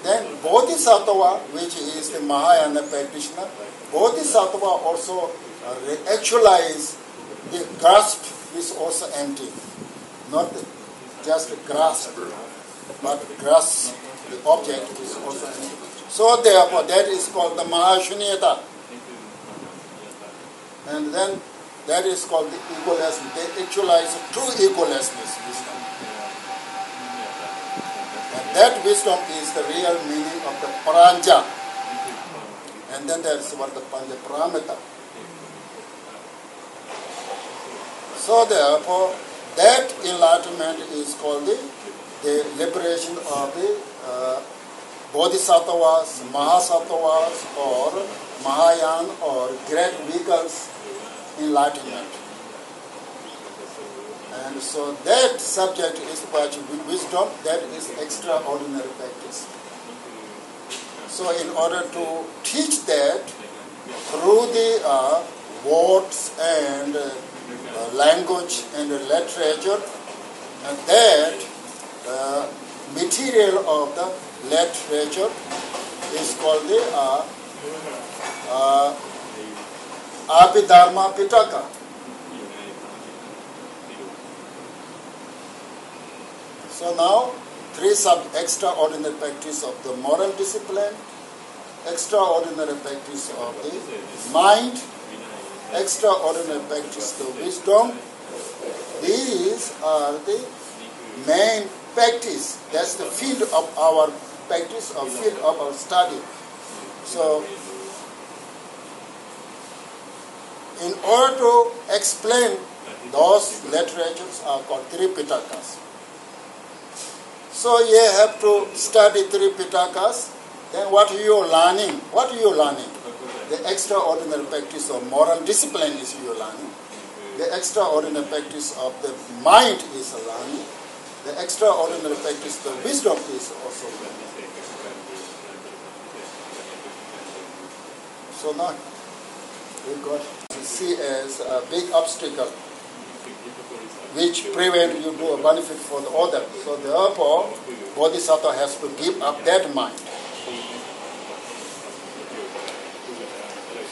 Then Bodhisattva, which is the Mahayana practitioner, Bodhisattva also actualize the grasp is also empty. Not just grasp, but grasp the object is also empty. So therefore that is called the Mahashunyata. And then that is called the egolessness. They actualize true egolessness wisdom. And that wisdom is the real meaning of the pranja. And then there is what the paramita. So therefore, that enlightenment is called the liberation of the bodhisattvas, mahasattvas, or Mahayana, or great vehicles enlightenment. And so that subject is what wisdom, that is extraordinary practice. So in order to teach that through the words and language and literature, and that material of the literature is called the Abhidharma Pitaka. So now, three extraordinary practice of the moral discipline, extraordinary practice of the mind, extraordinary practice of wisdom. These are the main practice. That's the field of our practice, or field of our study. So, in order to explain those literatures are called Tripitakas. So you have to study Tripitakas. Then what you are learning? What are you learning? The extraordinary practice of moral discipline is you learning. The extraordinary practice of the mind is learning. The extraordinary practice of wisdom is also learning. So now we got to see as a big obstacle which prevent you to a benefit for the other. So therefore, Bodhisattva has to give up that mind.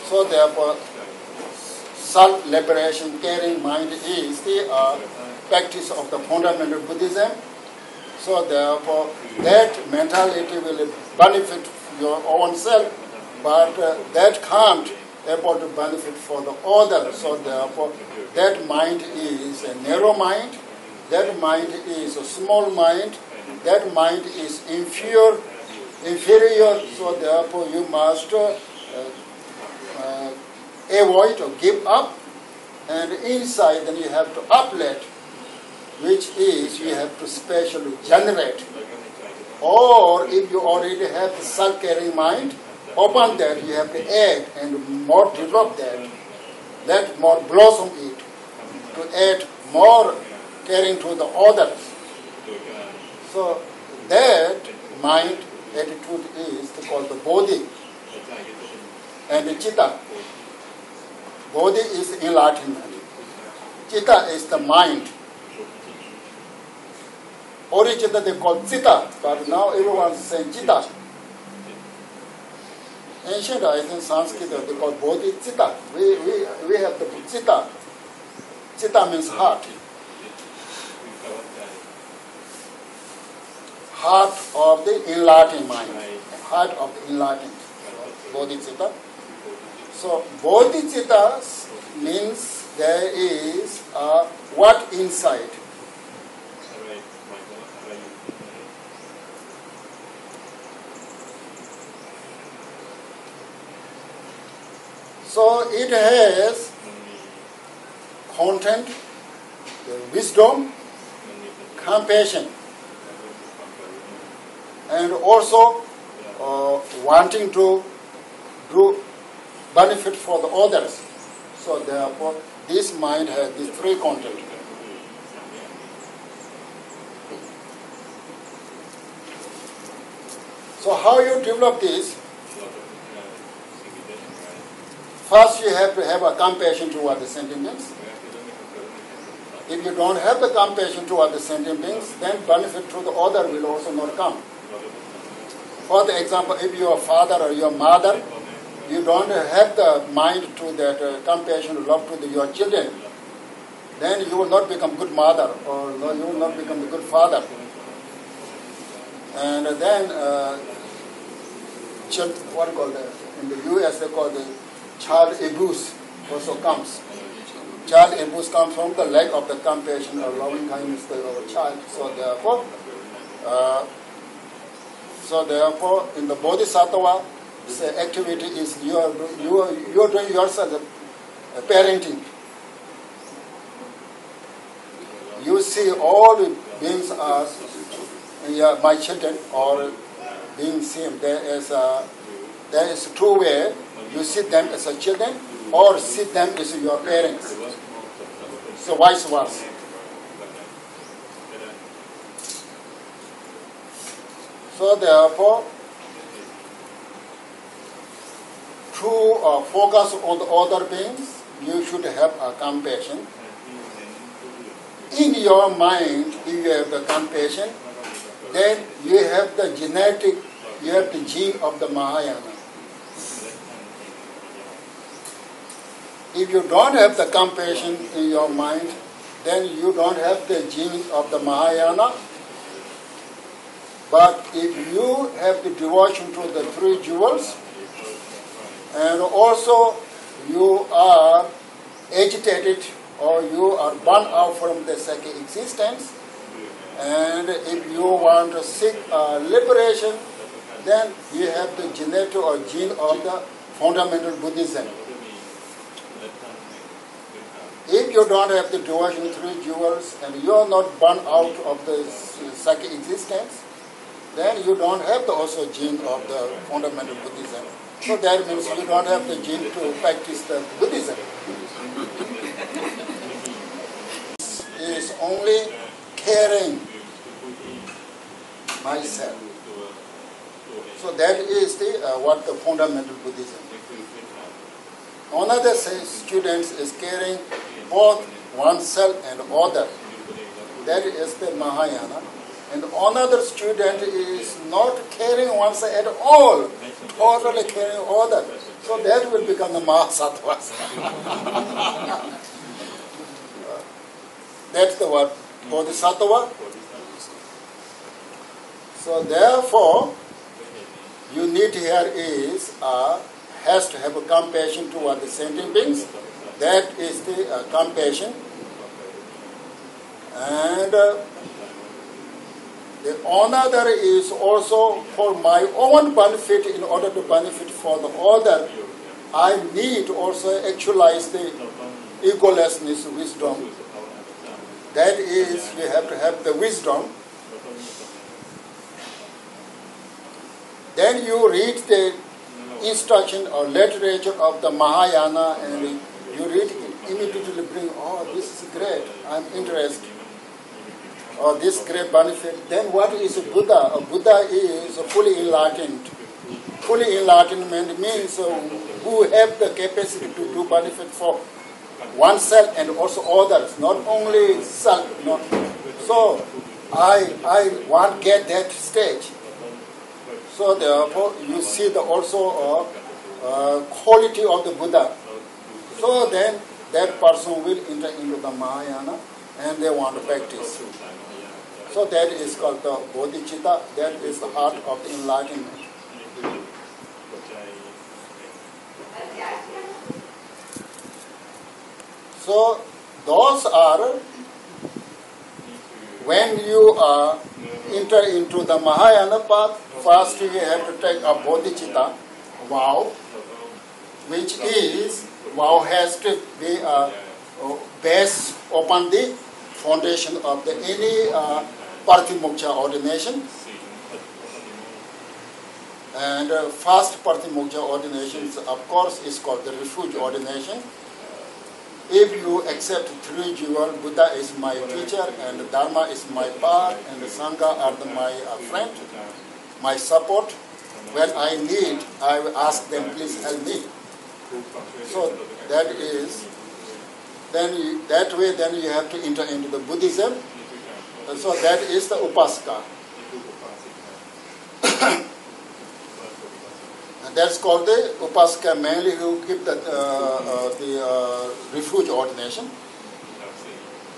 So therefore, self-liberation, caring mind is the practice of the fundamental Buddhism. So therefore, that mentality will benefit your own self, but that can't able to benefit for the other. So therefore, that mind is a narrow mind, that mind is a small mind, that mind is inferior. So therefore, you must avoid or give up, and inside then you have to uplet, which is you have to specially generate. Or if you already have the self-caring mind, upon that you have to add and more develop that, let more blossom it, to add more caring to the others. So that mind attitude is called the bodhi and the chitta. Bodhi is enlightenment. Chitta is the mind. Originally they called chitta, but now everyone is saying chitta. Ancient, I think Sanskrit they call bodhi chitta. We have the chitta. Chitta means heart. Heart of the enlightened mind. Heart of the enlightened. Bodhicitta. So bodhicitta means there is what inside. So it has content, wisdom, compassion, and also wanting to do benefit for the others. So therefore, this mind has these three content. So how you develop this? First, you have to have a compassion toward the sentient beings. If you don't have the compassion toward the sentient beings, then benefit to the other will also not come. For the example, if your father or your mother, you don't have the mind to that compassion, love to your children, then you will not become good mother, or you will not become a good father. And then, what called in the U.S. they call the child abuse also comes. Child abuse comes from the lack of the compassion or loving kindness to our child. So therefore, in the Bodhisattva, the activity is you are doing yourself parenting. You see all the beings as my children, or being seen. There is two way. You see them as a children, or see them as your parents. So vice versa. So therefore, to focus on the other beings, you should have a compassion. In your mind, if you have the compassion, then you have the genetic, you have the gene of the Mahayana. If you don't have the compassion in your mind, then you don't have the gene of the Mahayana. But if you have the devotion to the three jewels, and also you are agitated or you are born out from the psychic existence, and if you want to seek liberation, then you have the genetic or gene of the fundamental Buddhism. If you don't have the devotion to three jewels and you are not born out of the psychic existence, then you don't have the also gene of the fundamental Buddhism. So that means you don't have the gene to practice the Buddhism. Is only caring myself. So that is the what the fundamental Buddhism. Another students is caring both oneself and other. That is the Mahayana. And another student is not caring oneself at all, totally caring other. So that will become the Mahasattvas. That's the word Bodhisattva. So therefore, you need here is has to have a compassion toward the sentient beings. That is the compassion. And the another is also for my own benefit. In order to benefit for the other, I need to also actualize the egolessness, wisdom. That is, you have to have the wisdom. Then you read the instruction or literature of the Mahayana, and you read it, immediately bring, oh, this is great, I'm interested. Or this great benefit. Then what is a Buddha? A Buddha is fully enlightened. Fully enlightenment means who have the capacity to do benefit for oneself and also others, not only self. Not. So I want to get that stage. So therefore you see the also quality of the Buddha. So then that person will enter into the Mahayana and they want to practice. So that is called the bodhicitta. That is the heart of the enlightenment. So those are when you enter into the Mahayana path. First you have to take a bodhicitta vow, which is vow has to be based upon the foundation of the any Partimoksha ordination. And first Partimoksha ordination, of course, is called the refuge ordination. If you accept three jewel, Buddha is my teacher, and Dharma is my path, and the Sangha are my friend, my support. When I need, I will ask them, please help me. So that is, that way then you have to enter into the Buddhism. And so that is the Upasaka. that's called the upasaka, mainly who give the refuge ordination.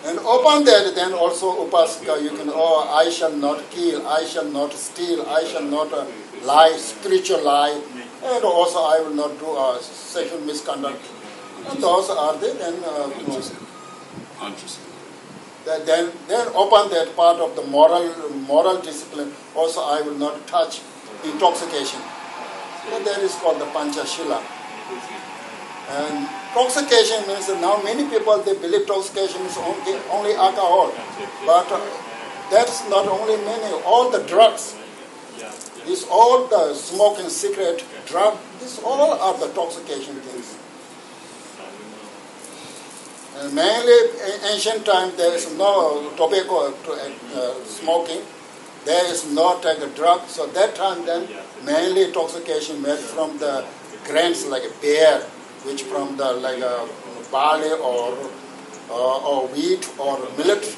And upon that, then also upasaka, you can, I shall not kill, I shall not steal, I shall not lie, spiritual lie, and also I will not do sexual misconduct. And those are the then then upon that part of the moral discipline, also I will not touch intoxication. And that is called the Panchashila. And intoxication means that now many people, they believe intoxication is only alcohol. But that's not only many, all the drugs, this all the smoking cigarette, drug, this all are the intoxication things. And mainly in ancient time there is no tobacco smoking, there is no type of drug. So that time then mainly intoxication made from the grains like a beer, which from the like barley or wheat or millet,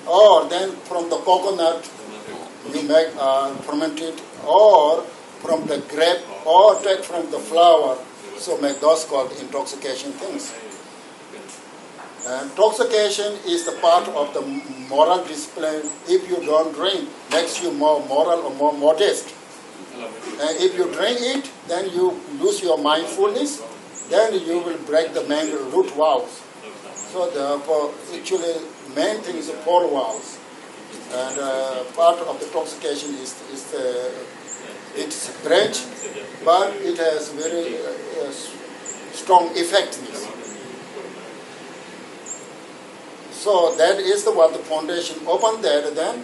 or then from the coconut you make fermented, or from the grape, or take from the flour. So make those called intoxication things. And intoxication is the part of the moral discipline. If you don't drink, makes you more moral or more modest. And if you drink it, then you lose your mindfulness, then you will break the main root vows. So therefore, actually, main thing is the 4 vows. And part of the intoxication is it's a branch, but it has very strong effectiveness. So that is the foundation. Upon that, then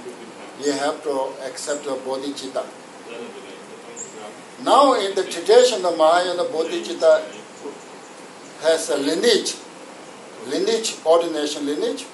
you have to accept the bodhicitta. Now in the tradition, the Mahayana bodhicitta has a lineage, ordination lineage.